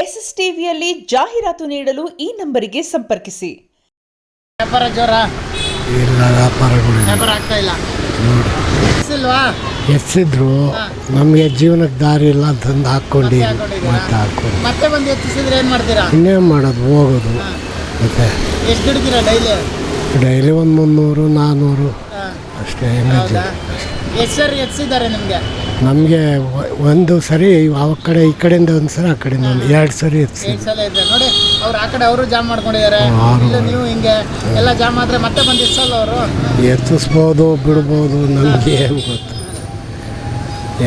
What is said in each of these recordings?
SSTVಯಲ್ಲಿ ಜಾಹೀರಾತು ನೀಡಲು ಈ ನಂಬರಿಗೆ ಸಂಪರ್ಕಿಸಿ. ವ್ಯಾಪಾರ ಜೋರ ಇಲ್ಲ, ವ್ಯಾಪಾರ ಆಗ್ತಾ ಇಲ್ಲ. ಎಷ್ಟಿಲ್ವಾ? ಎತ್ತಿದ್ರು ನಮಗೆ ಜೀವನಕ್ಕೆ ದಾರಿ ಇಲ್ಲ ಅಂತಂದು ಹಾಕ್ಕೊಂಡು ಮತ್ತೆ ಬಂದು ಎತ್ತಿಸಿದ್ರೆ ಏನು ಮಾಡ್ತೀರಾ? ಇನ್ನೇನು ಮಾಡೋದು, ಹೋಗೋದು. ಮತ್ತೆ ಎಷ್ಟು ದುಡಿತೀರಾ ಡೈಲಿ ಒಂದು 300-400 ಅಷ್ಟೇ. ಹೆಂಗೆ ಎಷ್ಟು ಸರಿ ಎತ್ತಿಸಿದ್ದಾರೆ ನಿಮಗೆ? ನಮಗೆ ಒಂದು ಸರಿ ಆ ಕಡೆ ಈ ಕಡೆಯಿಂದ ಒಂದು ಸರಿ, ಆ ಕಡೆಯಿಂದ ಒಂದು 2 ಸರಿ ಎತ್ತಿಸಿ. 2 ಸಲ ಇದೆ ನೋಡಿ. ಅವ್ರು ಆ ಕಡೆ ಅವರು ಜಾಮ್ ಮಾಡ್ಕೊಂಡಿದ್ದಾರೆ, ಇಲ್ಲ ನೀವು ಹಿಂಗೆ ಎಲ್ಲ ಜಾಮ್ ಆದರೆ ಮತ್ತೆ ಬಂದು ಎತ್ತಿಸಲ್ಲ ಅವರು? ಎತ್ತಿಸ್ಬೋದು, ಬಿಡ್ಬೋದು, ನಮಗೆ ಏನು ಗೊತ್ತು.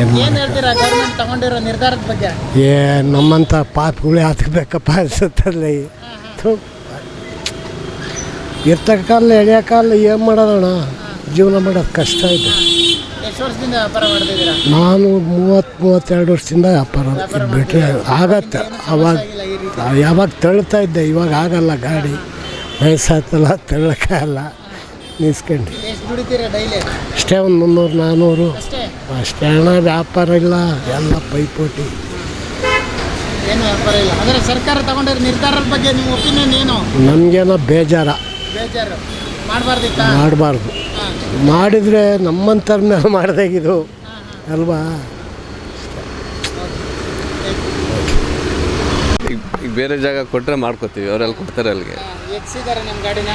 ಏನು ಹೇಳ್ತೀರಾ ಗೌರ್ಮೆಂಟ್ ತಗೊಂಡಿರೋ ನಿರ್ಧಾರದ ಬಗ್ಗೆ? ನಮ್ಮಂಥ ಪಾಪಗಳೇ ಹತ್ಬೇಕಪ್ಪ ಅನ್ಸುತ್ತಲ್ಲ. ಇರ್ತಕ್ಕಲ್ಲ ಎಳೆಯೋಕ್ಕಲ್ಲ, ಏನು ಮಾಡೋಣ, ಜೀವನ ಮಾಡೋದು ಕಷ್ಟ ಇದೆ. ಎಷ್ಟು ವರ್ಷದಿಂದ ವ್ಯಾಪಾರ ಮಾಡ್ತಿದ್ದೀರಾ? ನಾನು 30-32 ವರ್ಷದಿಂದ ವ್ಯಾಪಾರ ಬಿಟ್ಟರೆ ಆಗತ್ತೆ. ಯಾವಾಗ ತಳ್ತಾ ಇದ್ದೆ, ಇವಾಗ ಆಗಲ್ಲ. ಗಾಡಿ ವಯಸ್ಸಾಯ್ತಲ್ಲ, ತಳ್ಳಕ್ಕಾಗಲ್ಲ, ನಿಲ್ಸ್ಕೊಂಡು. ಎಷ್ಟು ದುಡಿತೀರಾ ಡೈಲಿ? ಅಷ್ಟೇ ಒಂದು 300-400 ಅಷ್ಟೇ. ಹಣ ವ್ಯಾಪಾರ ಇಲ್ಲ, ಎಲ್ಲ ಪೈಪೋಟಿ. ಏನು ವ್ಯಾಪಾರ ಇಲ್ಲ ಅಂದರೆ ಸರ್ಕಾರ ತಗೊಂಡಿರೋ ನಿರ್ಧಾರದ ಬಗ್ಗೆ ನಿಮ್ಮ ಒಪಿನಿಯನ್ ಏನು? ನಮಗೇನೋ ಬೇಜಾರು. ಮಾಡಬಾರ್ದು. ಮಾಡಿದರೆ ನಮ್ಮಂಥರ ಮೇಲೆ ಮಾಡ್ದಾಗಿದು ಅಲ್ವಾ? ಈಗ ಬೇರೆ ಜಾಗ ಕೊಟ್ಟರೆ ಮಾಡ್ಕೋತೀವಿ, ಅವರೆಲ್ಲ ಕೊಡ್ತಾರೆ ಅಲ್ಲಿಗೆ. ಎತ್ತಿಸಿದ್ದಾರೆ ನಮ್ಮ ಗಾಡಿನ?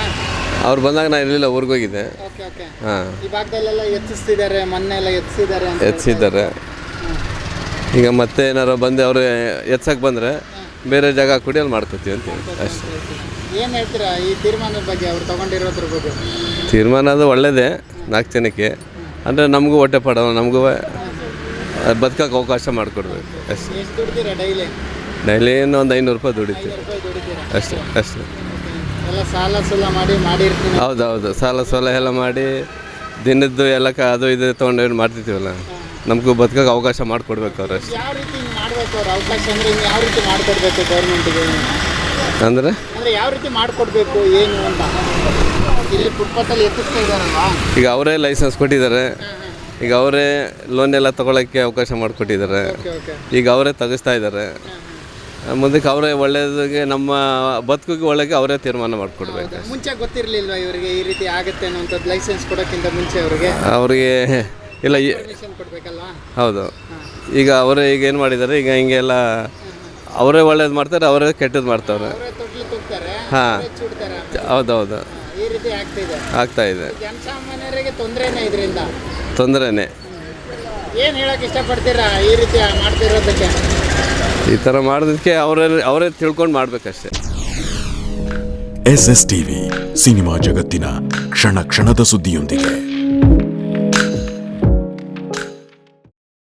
ಅವ್ರು ಬಂದಾಗ ನಾನು ಇರಲಿಲ್ಲ, ಊರಿಗೋಗಿದ್ದೆ. ಹಾಂ, ಈ ಭಾಗದಲ್ಲೆಲ್ಲ ಎತ್ತಿಸ್ತಿದ್ದಾರೆ, ಮೊನ್ನೆ ಎಲ್ಲ ಎತ್ತಿಸಿದ್ದಾರೆ. ಈಗ ಮತ್ತೆ ಏನಾರು ಬಂದು ಅವರು ಎತ್ಸಕ್ಕೆ ಬಂದರೆ ಬೇರೆ ಜಾಗ ಕೊಡಿ, ಅಲ್ಲಿ ಮಾಡ್ಕೋತೀವಿ ಅಂತೀವಿ ಅಷ್ಟೇ. ಏನು ಹೇಳ್ತೀರಾ ಈ ತೀರ್ಮಾನದ ಬಗ್ಗೆ, ಅವ್ರು ತೊಗೊಂಡಿರೋದ್ರ ಬಗ್ಗೆ? ತೀರ್ಮಾನ ಅದು ಒಳ್ಳೆಯದೇ, 4 ಜನಕ್ಕೆ. ಅಂದರೆ ನಮಗೂ ಹೊಟ್ಟೆ ಪಡೋಲ್ಲ, ನಮಗೂ ಬದುಕೋಕೆ ಅವಕಾಶ ಮಾಡಿಕೊಡ್ಬೇಕು ಅಷ್ಟೇ. ಎಷ್ಟು ದುಡ್ತೀರಾ ಡೈಲಿ ಒಂದು 500 ರೂಪಾಯಿ ದುಡಿತೀವಿ ಅಷ್ಟೇ. ಎಲ್ಲ ಸಾಲ ಮಾಡಿರ್ತೀನಿ. ಹೌದು, ಸಾಲ ಎಲ್ಲ ಮಾಡಿ ದಿನದ್ದು ಎಲ್ಲ ಅದು ಇದು ತೊಗೊಂಡು ಮಾಡ್ತಿರ್ತೀವಲ್ಲ, ನಮಗೂ ಬದುಕೋಕೆ ಅವಕಾಶ ಮಾಡಿಕೊಡ್ಬೇಕು ಅವ್ರು ಅಷ್ಟೇ. ಯಾವ ರೀತಿ ಮಾಡಬೇಕು ಅವ್ರು ಅವಕಾಶ? ಅಂದರೆ ಯಾವ ರೀತಿ ಮಾಡಿಕೊಡ್ಬೇಕು ಗೌರ್ಮೆಂಟಿಗೆ? ಅಂದರೆ ಯಾವ ರೀತಿ ಮಾಡಿಕೊಡ್ಬೇಕು ಏನು ಅಂತ? ಇಲ್ಲಿ ಫುಟ್ಪಾತಲ್ಲಿ ಎತ್ತಿಸ್ತಾ ಇದ್ದಾರಲ್ವಾ? ಈಗ ಅವರೇ ಲೈಸೆನ್ಸ್ ಕೊಟ್ಟಿದ್ದಾರೆ, ಈಗ ಅವರೇ ಲೋನ್ ಎಲ್ಲ ತೊಗೊಳಕ್ಕೆ ಅವಕಾಶ ಮಾಡಿಕೊಟ್ಟಿದ್ದಾರೆ. ಈಗ ಅವರೇ ತೆಗಿಸ್ತಾ ಇದ್ದಾರೆ. ಮುಂದಕ್ಕೆ ಅವರೇ ಒಳ್ಳೆಯದಾಗಿ ನಮ್ಮ ಬದುಕಿಗೆ ಒಳಗೆ ಅವರೇ ತೀರ್ಮಾನ ಮಾಡಿಕೊಡ್ಬೇಕು. ಮುಂಚೆ ಗೊತ್ತಿರಲಿಲ್ವಾ ಇವರಿಗೆ ಈ ರೀತಿ ಆಗುತ್ತೆ ಅನ್ನೋಂಥದ್ದು? ಲೈಸೆನ್ಸ್ ಕೊಡೋಕ್ಕಿಂತ ಮುಂಚೆ ಅವರಿಗೆ ಇಲ್ಲ ಕೊಡಬೇಕಲ್ವಾ? ಹೌದು. ಈಗ ಅವರೇ ಈಗ ಏನು ಮಾಡಿದ್ದಾರೆ, ಈಗ ಹಿಂಗೆಲ್ಲ ಅವರೇ ಒಳ್ಳೇದು ಮಾಡ್ತಾರೆ, ಅವರೇ ಕೆಟ್ಟದ್ದು ಮಾಡ್ತಾರೆ. ಹಾಂ, ಹೌದು, ಈ ರೀತಿ ಆಗ್ತಾ ಇದೆ. ಜನಸಾಮಾನ್ಯರಿಗೆ ತೊಂದರೆನೇ, ಇದರಿಂದ ತೊಂದರೆನೇ. ಏನು ಹೇಳಕ್ಕೆ ಇಷ್ಟಪಡ್ತೀರಾ ಈ ರೀತಿ ಮಾಡ್ತಿರೋದಕ್ಕೆ? ಈ ಥರ ಮಾಡೋದಕ್ಕೆ ಅವರೇ ತಿಳ್ಕೊಂಡು ಮಾಡಬೇಕಷ್ಟೇ. SSTV ಸಿನಿಮಾ ಜಗತ್ತಿನ ಕ್ಷಣ ಕ್ಷಣದ ಸುದ್ದಿಯೊಂದಿಗೆ.